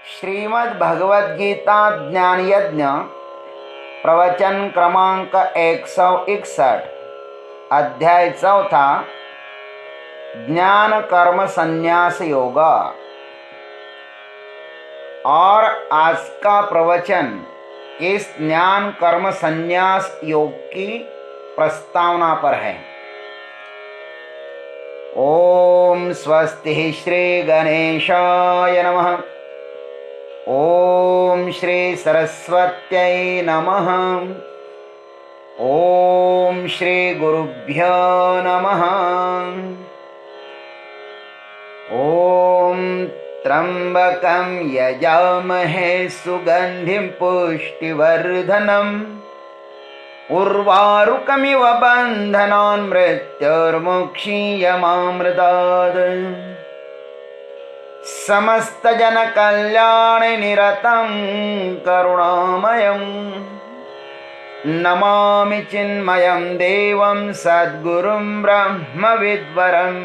श्रीमद् भगवद गीता ज्ञान यज्ञ प्रवचन क्रमांक 161 अध्याय 4 ज्ञान कर्म संन्यास योग। और आज का प्रवचन इस ज्ञान कर्म संन्यास योग की प्रस्तावना पर है। ओम स्वस्ति श्री गणेशाय नमः। ओम श्री सरस्वत्यै नमः। ओम श्री गुरुभ्यो नमः। ओम त्र्यंबकं यजामहे सुगंधिं पुष्टिवर्धनम् उर्वारुकमिव बन्धनान् मृत्युर्मुक्षीयमामृतात्। समस्त जन कल्याणे निरतं करुणामयं नमामि चिन्मयं देवं सद्गुरुं ब्रह्मविद्वरं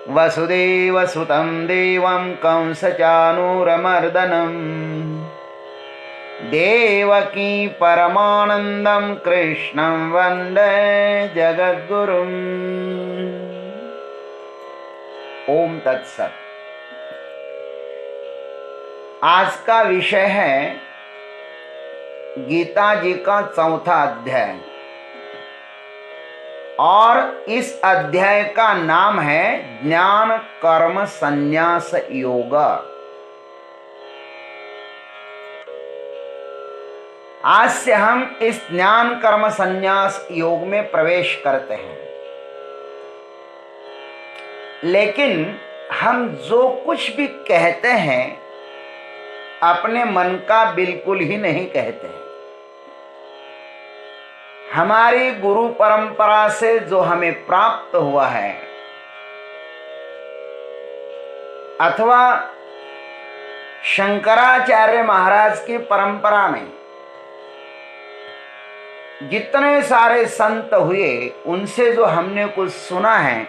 वसुदेवसुतं देवं कंसचानूरमर्दनं देवकी परमानन्दं कृष्णं वन्दे जगद्गुरुम्। ओम तत्सत्। आज का विषय है गीता जी का 4था अध्याय और इस अध्याय का नाम है ज्ञान कर्म संन्यास योग। आज से हम इस ज्ञान कर्म संन्यास योग में प्रवेश करते हैं, लेकिन हम जो कुछ भी कहते हैं अपने मन का बिल्कुल ही नहीं कहते हैं। हमारी गुरु परंपरा से जो हमें प्राप्त हुआ है अथवा शंकराचार्य महाराज की परंपरा में जितने सारे संत हुए उनसे जो हमने कुछ सुना है,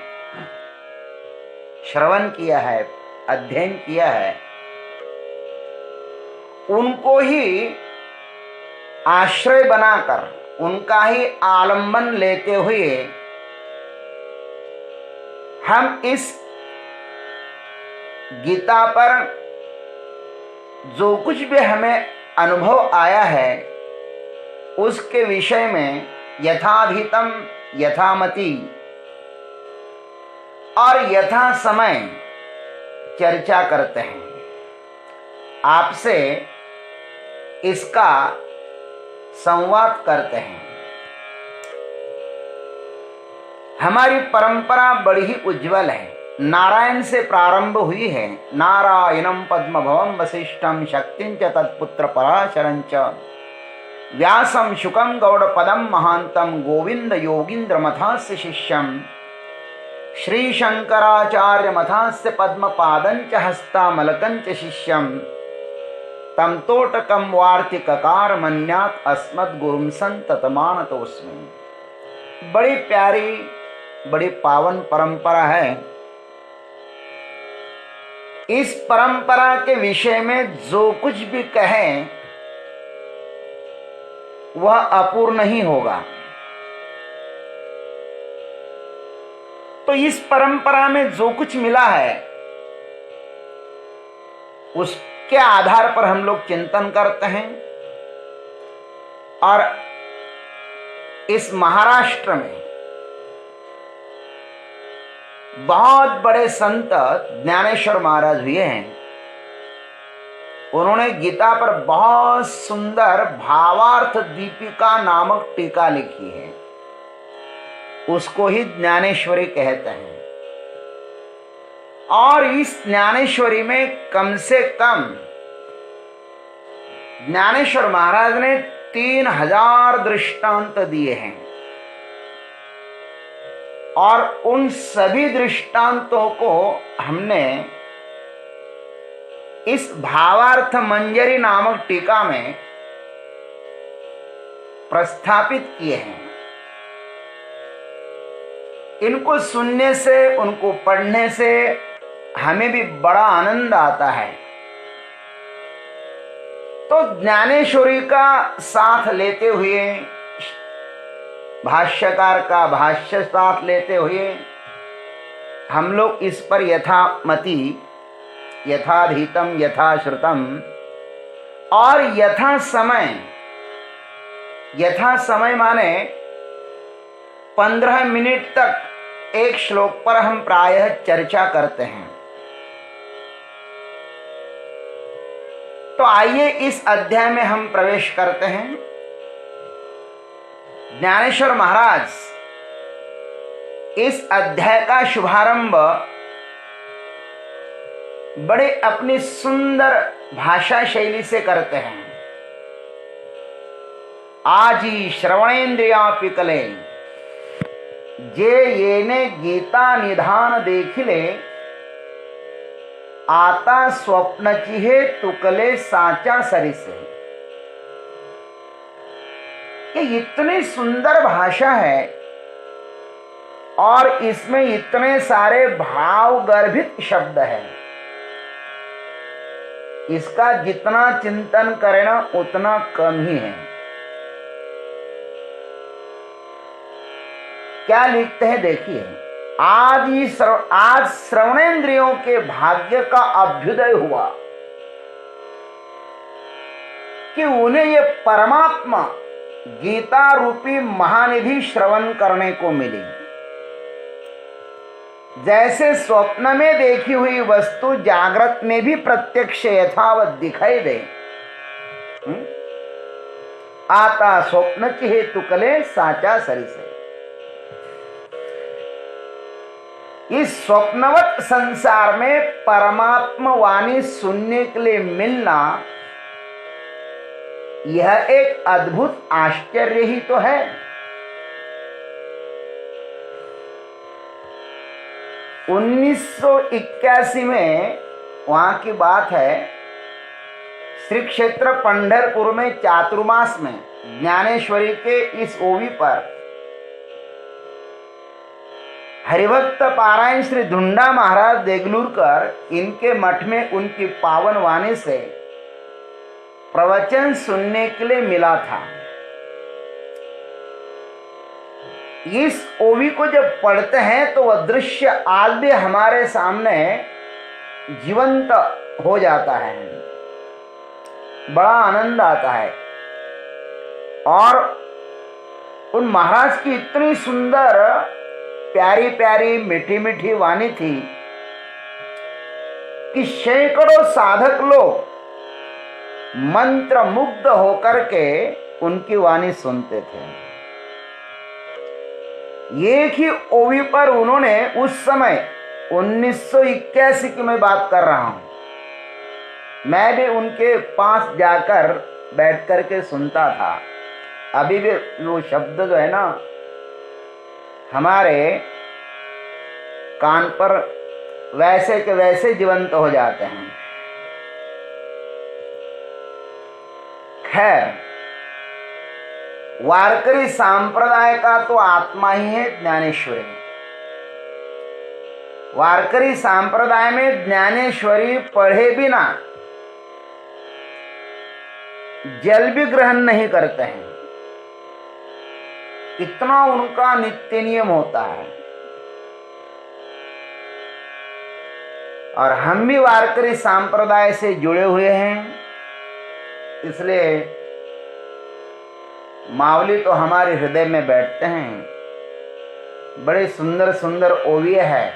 श्रवण किया है, अध्ययन किया है, उनको ही आश्रय बनाकर उनका ही आलंबन लेते हुए हम इस गीता पर जो कुछ भी हमें अनुभव आया है उसके विषय में यथाधीतम यथामति और यथा समय चर्चा करते हैं। आपसे इसका संवाद करते हैं। हमारी परंपरा बड़ी ही उज्जवल है। नारायण से प्रारंभ हुई है। नारायणं पद्मभवं वसिष्ठं शक्तिं च तत्पुत्र पराशरं च व्यासं शुकं गौड़पदं महान्तं गोविंद योगींद्र मथास्य शिष्यं श्री शंकराचार्य मथास्य पद्मपादं च हस्तामलकं च शिष्यं तम तोटकम वार्तिककार मन्यात् अस्मद्गुरुं संततमानतोस्मि। बड़ी प्यारी बड़ी पावन परंपरा है। इस परंपरा के विषय में जो कुछ भी कहें वह अपूर्ण ही होगा। तो इस परंपरा में जो कुछ मिला है उसके आधार पर हम लोग चिंतन करते हैं। और इस महाराष्ट्र में बहुत बड़े संत ज्ञानेश्वर महाराज हुए हैं। उन्होंने गीता पर बहुत सुंदर भावार्थ दीपिका नामक टीका लिखी है। उसको ही ज्ञानेश्वरी कहते हैं। और इस ज्ञानेश्वरी में कम से कम ज्ञानेश्वर महाराज ने 3000 दृष्टांत दिए हैं। और उन सभी दृष्टांतों को हमने इस भावार्थ मंजरी नामक टीका में प्रस्थापित किए हैं। इनको सुनने से, उनको पढ़ने से हमें भी बड़ा आनंद आता है। तो ज्ञानेश्वरी का साथ लेते हुए, भाष्यकार का भाष्य साथ लेते हुए हम लोग इस पर यथामति, यथाधीतम यथाश्रुतम और यथा समय माने 15 मिनट तक एक श्लोक पर हम प्रायः चर्चा करते हैं। तो आइए इस अध्याय में हम प्रवेश करते हैं। ज्ञानेश्वर महाराज इस अध्याय का शुभारंभ बड़े अपनी सुंदर भाषा शैली से करते हैं। आजी श्रवणेन्द्रिया पिकले जे येने गीता निधान देखिले आता स्वप्न चिहे तुकले साचा सरिसे। ये इतनी सुंदर भाषा है और इसमें इतने सारे भाव गर्भित शब्द हैं। इसका जितना चिंतन करना उतना कम ही है। क्या लिखते हैं देखिए। आज श्रवणेन्द्रियों के भाग्य का अभ्युदय हुआ कि उन्हें ये परमात्मा गीता रूपी महानिधि श्रवण करने को मिली। जैसे स्वप्न में देखी हुई वस्तु जागृत में भी प्रत्यक्ष यथावत दिखाई दे। आता स्वप्न चिहे तुकले साचा सरिसे। इस स्वप्नवत संसार में परमात्मा वाणी सुनने के लिए मिलना, यह एक अद्भुत आश्चर्य ही तो है। 1981 में वहां की बात है, श्री क्षेत्र पंढरपुर में चातुर्मास में ज्ञानेश्वरी के इस ओवी पर हरिभक्त पारायण श्री धुंडा महाराज देगलूरकर इनके मठ में उनकी पावन वाणी से प्रवचन सुनने के लिए मिला था। इस ओवी को जब पढ़ते हैं तो वह दृश्य आज भी हमारे सामने जीवंत हो जाता है। बड़ा आनंद आता है। और उन महाराज की इतनी सुंदर प्यारी प्यारी मीठी मीठी वाणी थी कि सैकड़ों साधक लोग मंत्र मुग्ध होकर के उनकी वाणी सुनते थे। एक ही ओवी पर उन्होंने उस समय 1981 की मैं बात कर रहा हूं, मैं भी उनके पास जाकर बैठ कर के सुनता था। अभी भी वो शब्द जो है ना हमारे कान पर वैसे के वैसे जीवंत हो जाते हैं। खैर, वारकरी सांप्रदाय का तो आत्मा ही है ज्ञानेश्वरी। वारकरी सांप्रदाय में ज्ञानेश्वरी पढ़े बिना जल भी ग्रहण नहीं करते हैं। इतना उनका नित्य नियम होता है। और हम भी वारकरी सांप्रदाय से जुड़े हुए हैं, इसलिए मावली तो हमारे हृदय में बैठते हैं। बड़े सुंदर सुंदर ओविय है,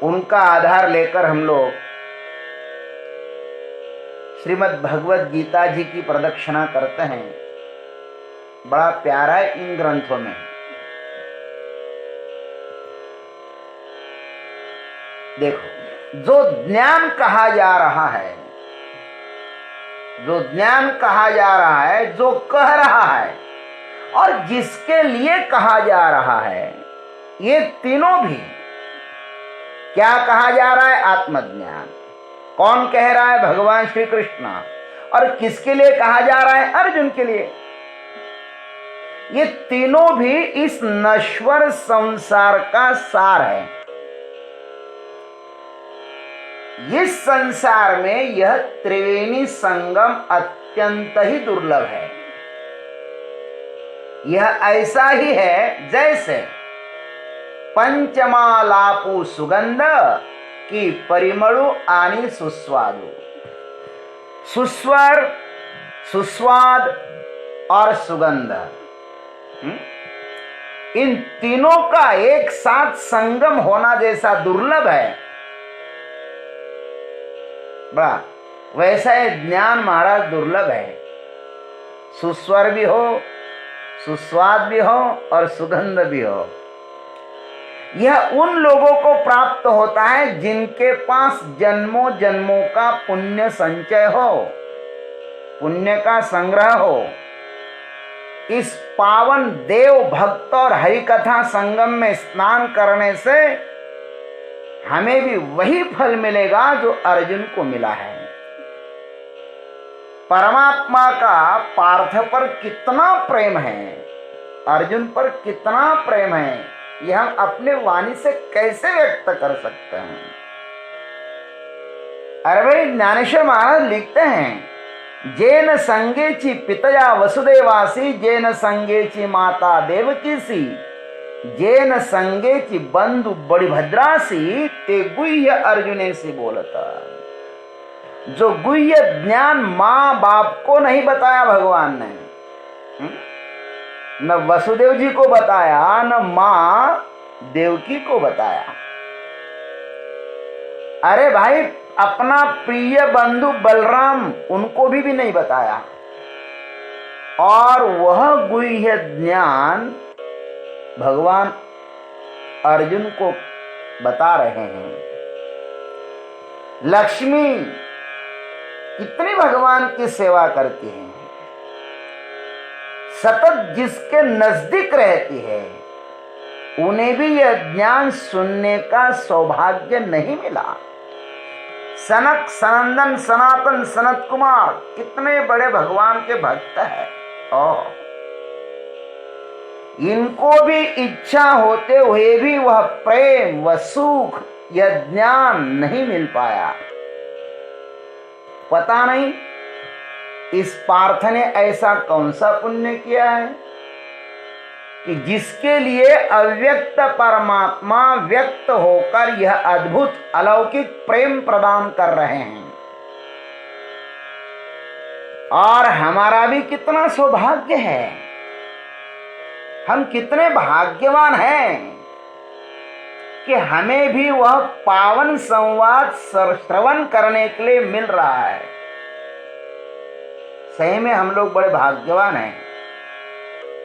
उनका आधार लेकर हम लोग श्रीमद् भगवद गीता जी की प्रदक्षिणा करते हैं। बड़ा प्यारा है इन ग्रंथों में। देखो, जो ज्ञान कहा जा रहा है, जो ज्ञान कहा जा रहा है, जो कह रहा है और जिसके लिए कहा जा रहा है, ये तीनों भी क्या कहा जा रहा है? आत्मज्ञान। कौन कह रहा है? भगवान श्री कृष्ण। और किसके लिए कहा जा रहा है? अर्जुन के लिए। ये तीनों भी इस नश्वर संसार का सार है। इस संसार में यह त्रिवेणी संगम अत्यंत ही दुर्लभ है। यह ऐसा ही है जैसे पंचमालापु सुगंध की परिमळु आनी सुस्वादु। सुस्वर, सुस्वाद और सुगंध, इन तीनों का एक साथ संगम होना जैसा दुर्लभ है, बड़ा वैसा ये ज्ञान महाराज दुर्लभ है। सुस्वर भी हो, सुस्वाद भी हो और सुगंध भी हो। यह उन लोगों को प्राप्त होता है जिनके पास जन्मों जन्मों का पुण्य संचय हो, पुण्य का संग्रह हो। इस पावन देव भक्त और हरिकथा संगम में स्नान करने से हमें भी वही फल मिलेगा जो अर्जुन को मिला है। परमात्मा का पार्थ पर कितना प्रेम है, अर्जुन पर कितना प्रेम है, यह हम अपने वाणी से कैसे व्यक्त कर सकते हैं। अरे भाई, ज्ञानेश्वर महाराज लिखते हैं, जेन संगेची पितया वसुदेवासी, जेन संगेची माता देवकीसी, जेन संगेची बंधु बड़ी भद्रासी, ते गुह्य अर्जुने से बोलता। जो गुह्य ज्ञान माँ बाप को नहीं बताया भगवान ने, न वसुदेव जी को बताया, न माँ देवकी को बताया। अरे भाई, अपना प्रिय बंधु बलराम, उनको भी नहीं बताया। और वह गुह्य ज्ञान भगवान अर्जुन को बता रहे हैं। लक्ष्मी कितनी भगवान की सेवा करती है, सतत जिसके नजदीक रहती है, उन्हें भी यह ज्ञान सुनने का सौभाग्य नहीं मिला। सनक, सनंदन, सनातन, सनत कुमार कितने बड़े भगवान के भक्त हैं, और इनको भी इच्छा होते हुए भी वह प्रेम, वह सुख, यह ज्ञान नहीं मिल पाया। पता नहीं इस पार्थ ने ऐसा कौन सा पुण्य किया है कि जिसके लिए अव्यक्त परमात्मा व्यक्त होकर यह अद्भुत अलौकिक प्रेम प्रदान कर रहे हैं। और हमारा भी कितना सौभाग्य है, हम कितने भाग्यवान हैं कि हमें भी वह पावन संवाद श्रवण करने के लिए मिल रहा है। सही में हम लोग बड़े भाग्यवान हैं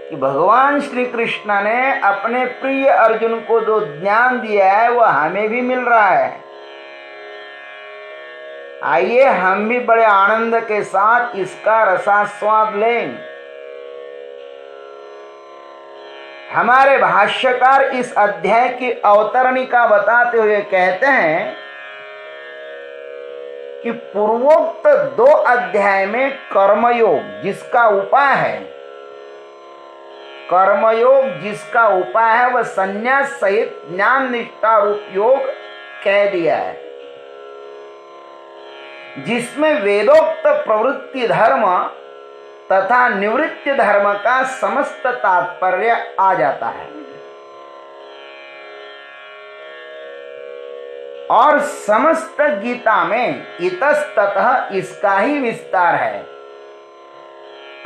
कि भगवान श्री कृष्ण ने अपने प्रिय अर्जुन को जो ज्ञान दिया है वह हमें भी मिल रहा है। आइए हम भी बड़े आनंद के साथ इसका रसास्वाद लें। हमारे भाष्यकार इस अध्याय की अवतरणिका बताते हुए कहते हैं कि पूर्वोक्त 2 अध्याय में कर्मयोग जिसका उपाय है, कर्मयोग जिसका उपाय है वह संन्यास सहित ज्ञान निष्ठा रूप योग कह दिया है, जिसमें वेदोक्त प्रवृत्ति धर्म तथा निवृत्ति धर्म का समस्त तात्पर्य आ जाता है। और समस्त गीता में इतस्ततः इसका ही विस्तार है।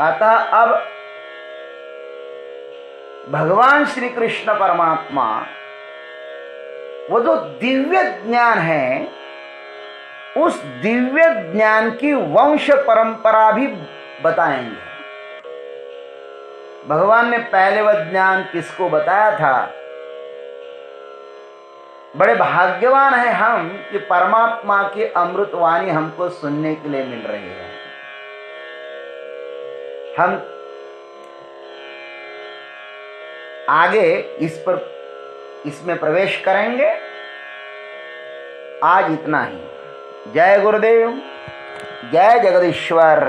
अतः अब भगवान श्री कृष्ण परमात्मा वो जो दिव्य ज्ञान है, उस दिव्य ज्ञान की वंश परंपरा भी बताएंगे। भगवान ने पहले वह ज्ञान किसको बताया था। बड़े भाग्यवान हैं हम कि परमात्मा की अमृतवाणी हमको सुनने के लिए मिल रही है। हम आगे इसमें प्रवेश करेंगे। आज इतना ही। जय गुरुदेव, जय जगदीश्वर,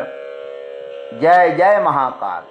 जय जय महाकाल।